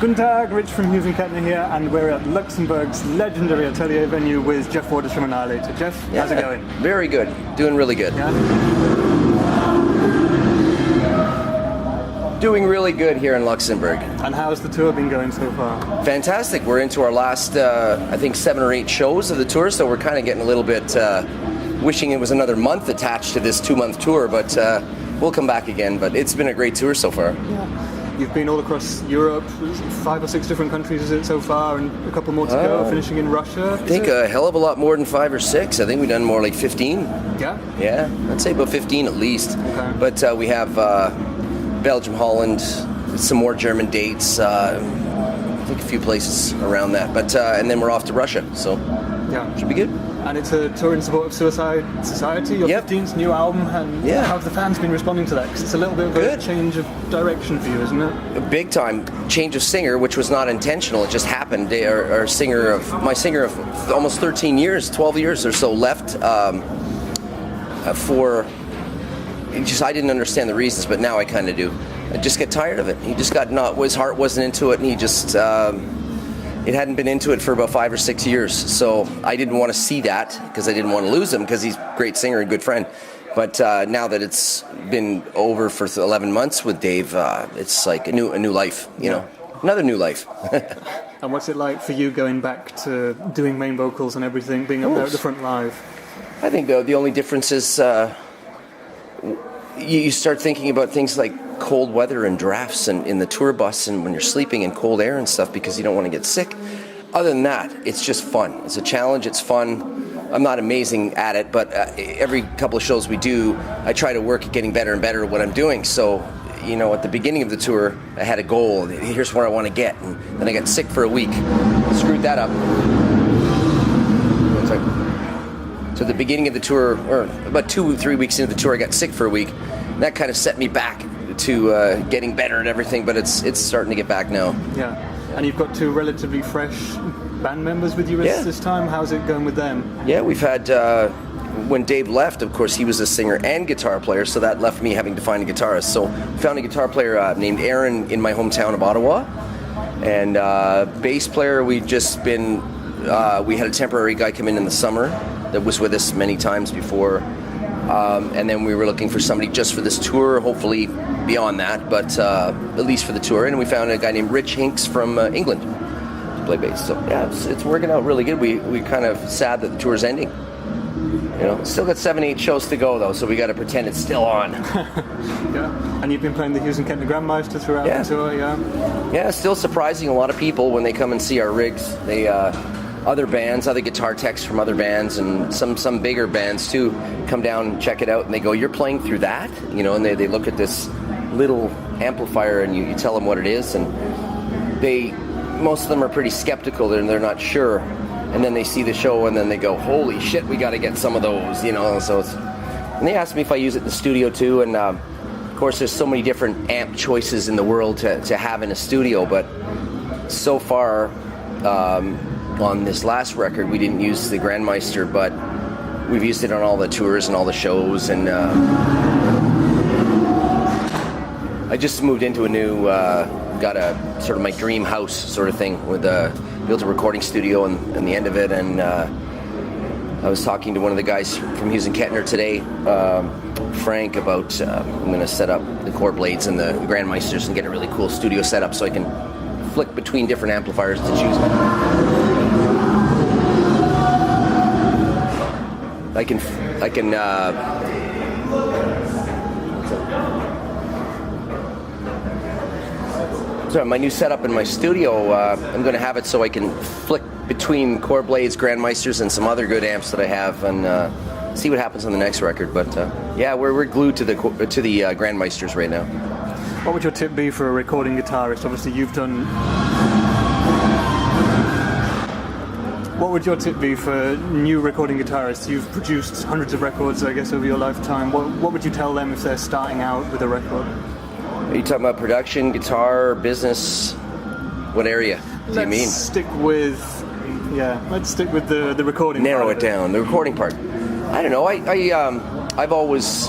Guten Tag, Rich from Hughes Kettner here, and we're at Luxembourg's legendary Atelier venue with Jeff Waters from Annihilator. Jeff, how's it going? Very good. Doing really good. Yeah? Doing really good here in Luxembourg. And how's the tour been going so far? Fantastic. We're into our last, I think, 7 or 8 shows of the tour, so we're kind of getting a little bit wishing it was another month attached to this 2-month tour, but we'll come back again. But it's been a great tour so far. Yeah. You've been all across Europe, 5 or 6 different countries is it so far, and a couple more to go, finishing in Russia. I think a hell of a lot more than 5 or 6. I think we've done more like 15. Yeah? Yeah, I'd say about 15 at least. Okay. But we have Belgium, Holland, some more German dates, I think a few places around that. But and then we're off to Russia, so yeah, should be good. And it's a tour in support of Suicide Society, your 15th new album, and how have the fans been responding to that? Because it's a little bit of a change of direction for you, isn't it? A big time change of singer, which was not intentional, it just happened. My singer of almost 13 years, 12 years or so left for, I didn't understand the reasons, but now I kind of do. I just get tired of it. He just his heart wasn't into it, and he just, it hadn't been into it for about 5 or 6 years, so I didn't want to see that because I didn't want to lose him because he's a great singer and good friend. But now that it's been over for 11 months with Dave, it's like a new life, you know, another new life. And what's it like for you going back to doing main vocals and everything, being up there at the front live? I think the only difference is you start thinking about things like cold weather and drafts and in the tour bus and when you're sleeping in cold air and stuff because you don't want to get sick. Other than that, it's just fun. It's a challenge. It's fun. I'm not amazing at it, but every couple of shows we do, I try to work at getting better and better at what I'm doing. So, you know, at the beginning of the tour, I had a goal. Here's where I want to get. And then I got sick for a week. Screwed that up. So at the beginning of the tour, or about 2 or 3 weeks into the tour, I got sick for a week. And that kind of set me back to getting better at everything, but it's starting to get back now. Yeah, and you've got 2 relatively fresh band members with you this time. How's it going with them? Yeah, we've had, when Dave left, of course, he was a singer and guitar player, so that left me having to find a guitarist. So I found a guitar player named Aaron in my hometown of Ottawa, and bass player, we had a temporary guy come in the summer that was with us many times before. And then we were looking for somebody just for this tour, hopefully beyond that, but at least for the tour. And we found a guy named Rich Hinks from England to play bass. So yeah, it's working out really good. We kind of sad that the tour's ending. You know, still got 7, 8 shows to go though, so we got to pretend it's still on. Yeah, and you've been playing the Hughes Kettner GrandMeister throughout the tour, Yeah, still surprising a lot of people when they come and see our rigs. They other bands, other guitar techs from other bands, and some bigger bands too, come down and check it out, and they go, "You're playing through that?" You know, and they look at this little amplifier, and you tell them what it is, and most of them are pretty skeptical, and they're not sure, and then they see the show, and then they go, "Holy shit, we got to get some of those," you know. So and they ask me if I use it in the studio too, and of course, there's so many different amp choices in the world to have in a studio, but so far. On this last record, we didn't use the GrandMeister, but we've used it on all the tours and all the shows, and I just moved into a new, got a sort of my dream house sort of thing with built a recording studio and the end of it, and I was talking to one of the guys from Hughes Kettner today, Frank, about I'm going to set up the core blades and the GrandMeisters and get a really cool studio set up so I can flick between different amplifiers to choose. I can. So my new setup in my studio, I'm going to have it so I can flick between core blades, GrandMeisters, and some other good amps that I have, and see what happens on the next record. But yeah, we're glued to the GrandMeisters right now. What would your tip be for a recording guitarist? Obviously, you've done. What would your tip be for new recording guitarists? You've produced hundreds of records, I guess, over your lifetime. What would you tell them if they're starting out with a record? Are you talking about production, guitar, business? What area do you mean? Let's stick with the recording part. Narrow it down, the recording part. I don't know. I've always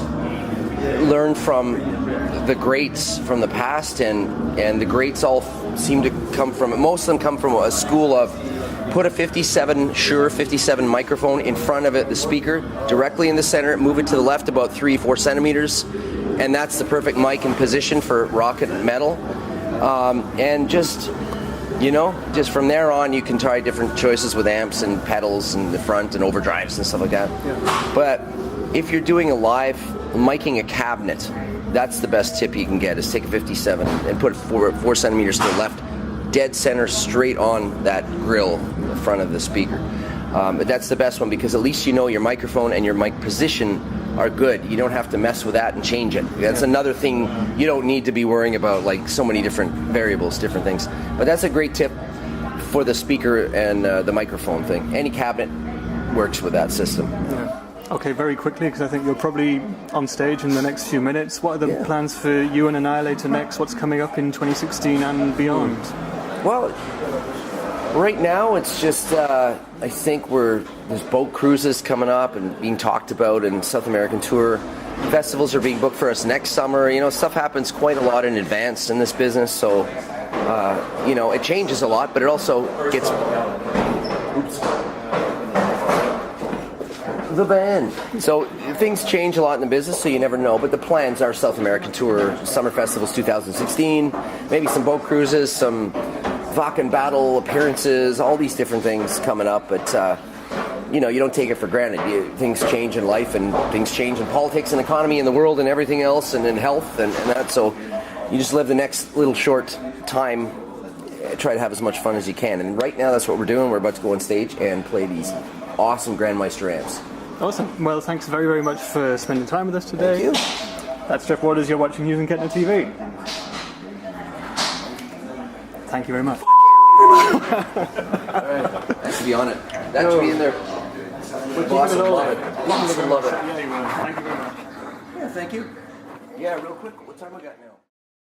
learned from the greats from the past, and the greats all seem to come from, most of them come from a school of put a 57 Shure 57 microphone in front of it, the speaker, directly in the center, move it to the left about 3-4 centimeters, and that's the perfect mic and position for rock and metal. And just, you know, just from there on, you can try different choices with amps and pedals and the front and overdrives and stuff like that. Yeah. But if you're doing a live, miking a cabinet, that's the best tip you can get, is take a 57 and put it 4 centimeters to the left, dead center, straight on that grill in front of the speaker. But that's the best one, because at least you know your microphone and your mic position are good. You don't have to mess with that and change it. That's another thing you don't need to be worrying about, like so many different variables, different things. But that's a great tip for the speaker and the microphone thing. Any cabinet works with that system. Yeah. Okay, very quickly, because I think you're probably on stage in the next few minutes. What are the plans for you and Annihilator next? What's coming up in 2016 and beyond? Well, right now it's just, I think there's boat cruises coming up and being talked about, and South American tour festivals are being booked for us next summer. You know, stuff happens quite a lot in advance in this business, so, you know, it changes a lot, but it also gets... The band. So things change a lot in the business, so you never know. But the plans are South American tour, summer festivals 2016, maybe some boat cruises, some Vakken battle appearances, all these different things coming up. But you know, you don't take it for granted. Things change in life, and things change in politics and economy and the world and everything else, and in health and that. So you just live the next little short time, try to have as much fun as you can. And right now, that's what we're doing. We're about to go on stage and play these awesome GrandMeister amps. Awesome. Well, thanks very, very much for spending time with us today. Thank you. That's Jeff Waters. You're watching Hughes Kettner TV. Thank you very much. All right. That should be on it. That should be in there. Boss would love it. Boss would love it. Yeah, you will. Thank you very much. Yeah, thank you. Yeah, real quick. What time we got now?